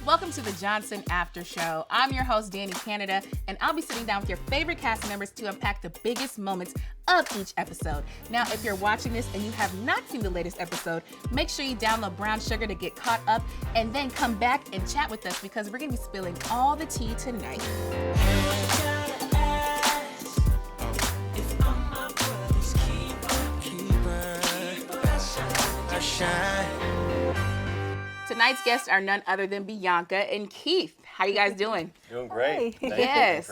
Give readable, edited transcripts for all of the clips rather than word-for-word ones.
Welcome to the Johnson After Show. I'm your host, Dani Canada, and I'll be sitting down with your favorite cast members to unpack the biggest moments of each episode. Now, if you're watching this and you have not seen the latest episode, make sure you download Brown Sugar to get caught up and then come back and chat with us because we're going to be spilling all the tea tonight. Tonight's guests are none other than Bianca and Keith. How you guys doing? Doing great. Yes.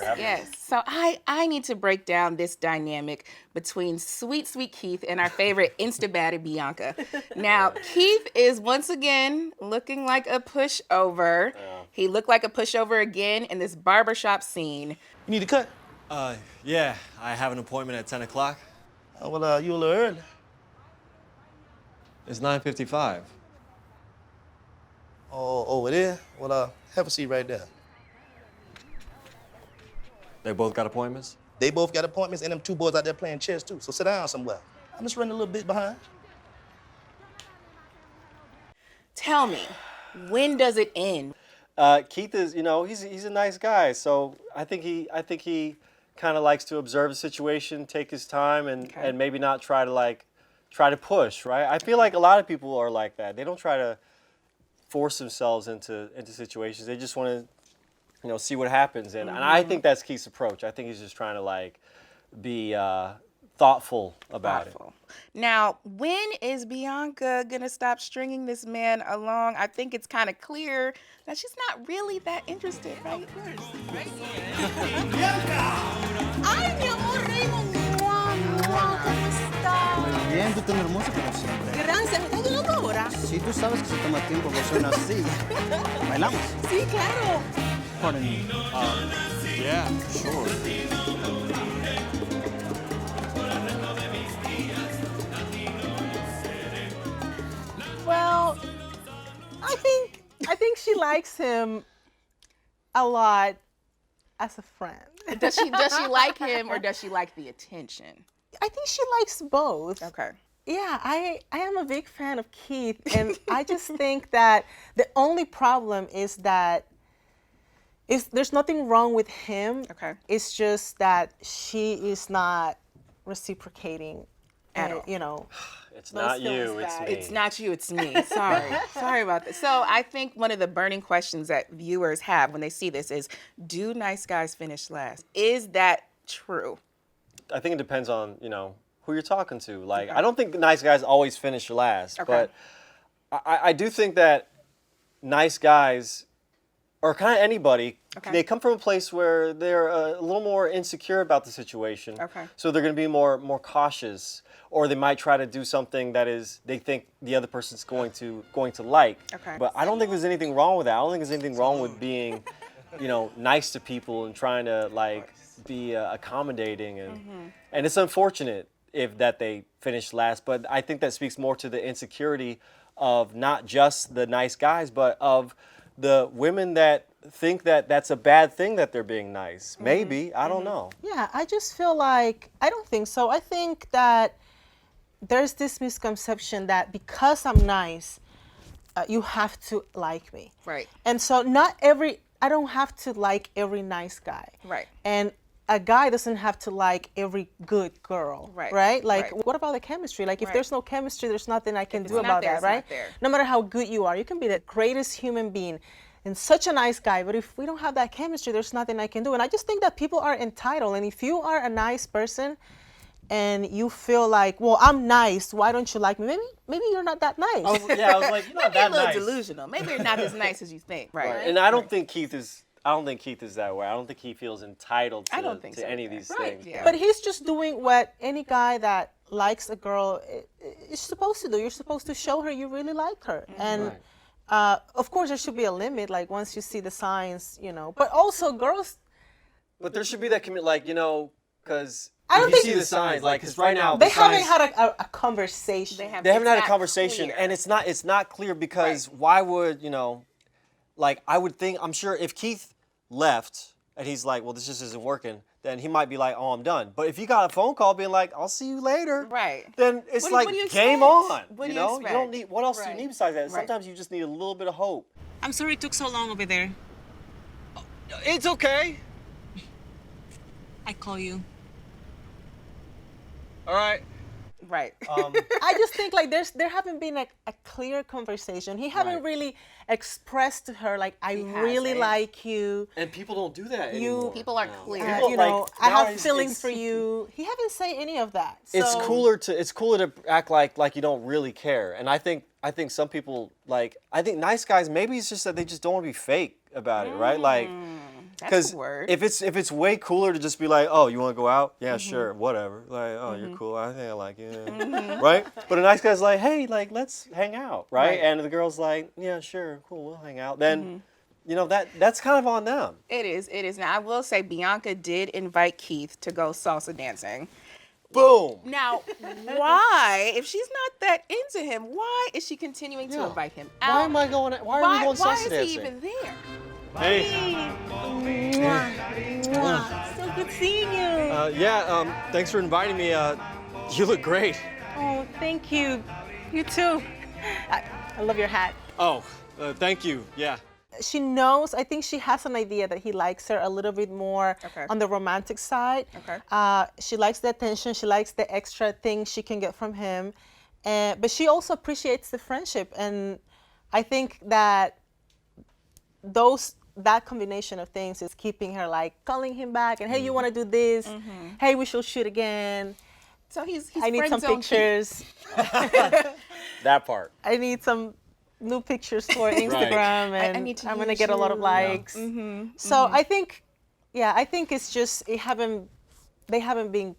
So I need to break down this dynamic between sweet Keith and our favorite Insta baddie Bianca. Now, Keith is once again looking like a pushover. He looked like a pushover again in this barbershop scene. You need a cut? Yeah, I have an appointment at 10 o'clock. You a little early. It's 9:55. Oh, it is? Well, have a seat right there. They both got appointments? They both got appointments, and them two boys out there playing chess, too. So sit down somewhere. I'm just running a little bit behind. Tell me, when does it end? Keith is, he's a nice guy, so I think he kind of likes to observe the situation, take his time, and maybe not try to push, right? I feel like a lot of people are like that. They don't try to force themselves into situations. They just want to, see what happens. And I think that's Keith's approach. I think he's just trying to be thoughtful about it. Now, when is Bianca gonna stop stringing this man along? I think it's kind of clear that she's not really that interested, right? Ay, mi amor, Raymond. ¿Cómo estás? Bien, tú tan hermosa como siempre. Gracias, ¿me estás llegando ahora? Sí, tú sabes que se toma tiempo que suena así. ¿Bailamos? Sí, claro. Pardon me. Yeah, sure. Well, I think she likes him a lot as a friend. Does she like him or does she like the attention? I think she likes both. Okay. Yeah, I am a big fan of Keith, and I just think that the only problem is that there's nothing wrong with him. Okay. It's just that she is not reciprocating At all. It's not you, it's me. It's not you, it's me. Sorry about that. So I think one of the burning questions that viewers have when they see this is, do nice guys finish last? Is that true? I think it depends on, who you're talking to. I don't think nice guys always finish last, but I do think that nice guys, or kind of anybody, they come from a place where they're a little more insecure about the situation. Okay. So they're going to be more cautious, or they might try to do something that they think the other person's going to like. Okay. But I don't think there's anything wrong with that. I don't think there's anything wrong with being, nice to people and trying to be accommodating, and it's unfortunate if that they finish last, but I think that speaks more to the insecurity of not just the nice guys, but of the women that think that that's a bad thing that they're being nice. Maybe, I don't know. Yeah, I just feel like, I don't think so. I think that there's this misconception that because I'm nice, you have to like me. Right. And so I don't have to like every nice guy. Right. And a guy doesn't have to like every good girl. Right. Right? Right. What about the chemistry? If Right. there's no chemistry, there's nothing I can If do it's not about there, that, it's not right? there. No matter how good you are, you can be the greatest human being and such a nice guy, but if we don't have that chemistry, there's nothing I can do. And I just think that people are entitled, and if you are a nice person and you feel like, well, I'm nice, why don't you like me? Maybe you're not that nice. I was like, you're not Maybe a that little nice. delusional. Maybe you're not as nice as you think. Right. And I don't think Keith is that way. I don't think he feels entitled I don't think to so any of either. these Right, things. yeah. But he's just doing what any guy that likes a girl is supposed to do. You're supposed to show her you really like her. And of course, there should be a limit, once you see the signs, But also, girls... But there should be that because I don't you think- see the signs, because right now They the signs, haven't had a conversation. They haven't had a not conversation, clear. and it's not clear because why would I would think, I'm sure if Keith left and he's like, well, this just isn't working, then he might be like, oh, I'm done. But if you got a phone call being like, I'll see you later, Right. then it's What do you game expect? on. What do you you don't expect? need, what else do you Right. need besides that? Right. Sometimes you just need a little bit of hope. I'm sorry it took so long over there. It's okay. I call you. All right. Right. I just think like there haven't been a clear conversation. He haven't Right. really expressed to her like I really hasn't. like you. And people don't do that You- anymore. People are now. clear. People, You know, like, I have nowadays feelings it's- for you. He haven't said any of that. It's So- cooler to act like you don't really care. And I think some people I think nice guys, maybe it's just that they just don't want to be fake about it, right? Like That's because a word. if it's way cooler to just be like, oh, you want to go out? Yeah, sure, whatever. Like, oh, you're cool. I think I like you, right? But a nice guy's like, hey, like let's hang out, right? Right. And the girl's like, yeah, sure, cool, we'll hang out. Then, that's kind of on them. It is. Now, I will say Bianca did invite Keith to go salsa dancing. Boom. Now, why, if she's not that into him, why is she continuing to Yeah. invite him out? Why am I going? Why are we going why salsa is dancing? he even there? Hey. So good seeing you. Thanks for inviting me. You look great. Oh, thank you. You too. I love your hat. Oh, thank you. Yeah. She knows, I think she has an idea that he likes her a little bit more Okay. on the romantic side. Okay. She likes the attention, she likes the extra things she can get from him. But she also appreciates the friendship. And I think that that combination of things is keeping her like calling him back and hey, you want to do this? Hey, we should shoot again. So he's I need some friend-zoned Keith. pictures. That part. I need some new pictures for Instagram, and I need to I'm gonna use get a lot of you. likes. So I think it's just they haven't been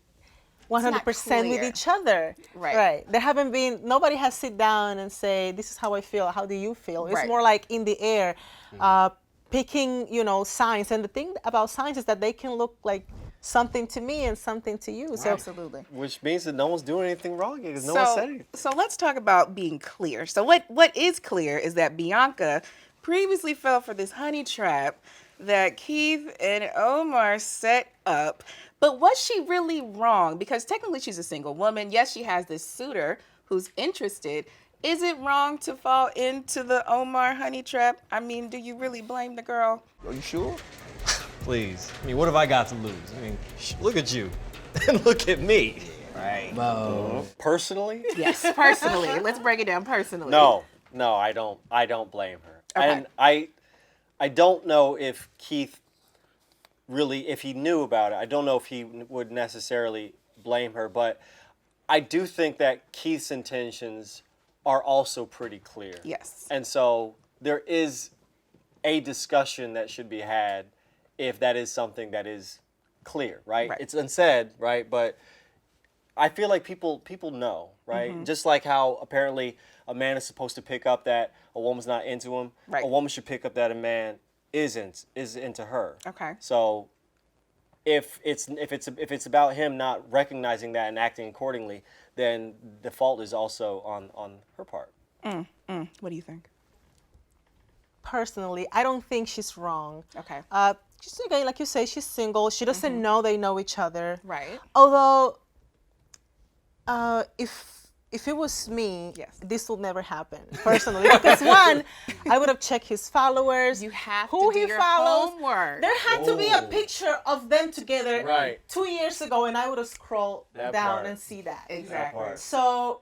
100% with clear. each other. Right. There haven't been, nobody has sit down and say, this is how I feel. How do you feel? It's Right. more like in the air, picking, signs. And the thing about signs is that they can look like something to me and something to you. So Absolutely. Which means that no one's doing anything wrong because no one said anything. So let's talk about being clear. So what is clear is that Bianca previously fell for this honey trap that Keith and Omar set up. But was she really wrong? Because technically she's a single woman. Yes, she has this suitor who's interested. Is it wrong to fall into the Omar honey trap? I mean, do you really blame the girl? Are you sure? Please. I mean, what have I got to lose? I mean, look at you. And look at me. Right. Personally? Yes, personally. Let's break it down personally. No, I don't blame her. Okay. And I don't know if Keith really, if he knew about it, I don't know if he would necessarily blame her, but I do think that Keith's intentions are also pretty clear. Yes. And so there is a discussion that should be had if that is something that is clear, right? Right. It's unsaid, right? But I feel like people know, right? Mm-hmm. Just like how apparently a man is supposed to pick up that a woman's not into him. Right. A woman should pick up that a man is into her. Okay. So if it's about him not recognizing that and acting accordingly, then the fault is also on her part. What do you think? personally, I don't think she's wrong. Okay. She's okay, like you say, she's single. She doesn't know they know each other. Right. Although, if it was me, Yes. this would never happen personally. Because one, I would have checked his followers. You have who to do he your follows. homework. There had to be a picture of them together Right. 2 years ago, and I would have scrolled That down part. and see that. Exactly. part. So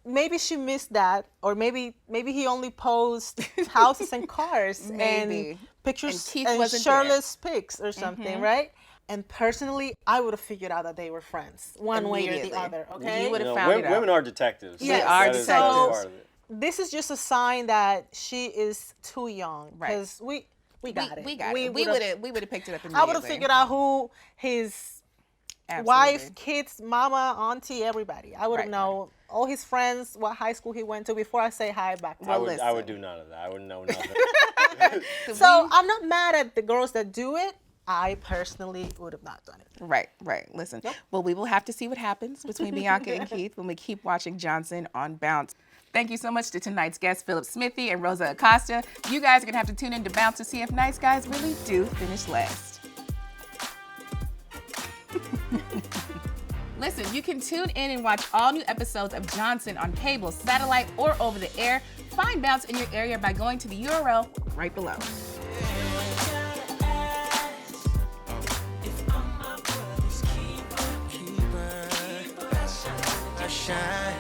maybe she missed that, or maybe he only posts houses and cars Maybe. and pictures And Keith and wasn't there. shirtless pics or something, right? And personally, I would have figured out that they were friends, one way or the Immediately. other. You Okay. would have found it out. Women are detectives. Yes. are That is detectives. part of it. This is just a sign that she is too young. Right. Because we got it. We got it. We would have picked it up immediately. I would have figured out who his wife, kids, mama, auntie, everybody. I would have Right, known all his friends, what high school he went to before I say hi back to him. I listen. would do none of that. I would know nothing. So I'm not mad at the girls that do it. I personally would have not done it. Right. Listen, well, we will have to see what happens between Bianca and Keith when we keep watching Johnson on Bounce. Thank you so much to tonight's guests, Philip Smithey and Rosa Acosta. You guys are going to have to tune in to Bounce to see if nice guys really do finish last. Listen, you can tune in and watch all new episodes of Johnson on cable, satellite, or over the air find Bounce in your area by going to the URL right below. Shine.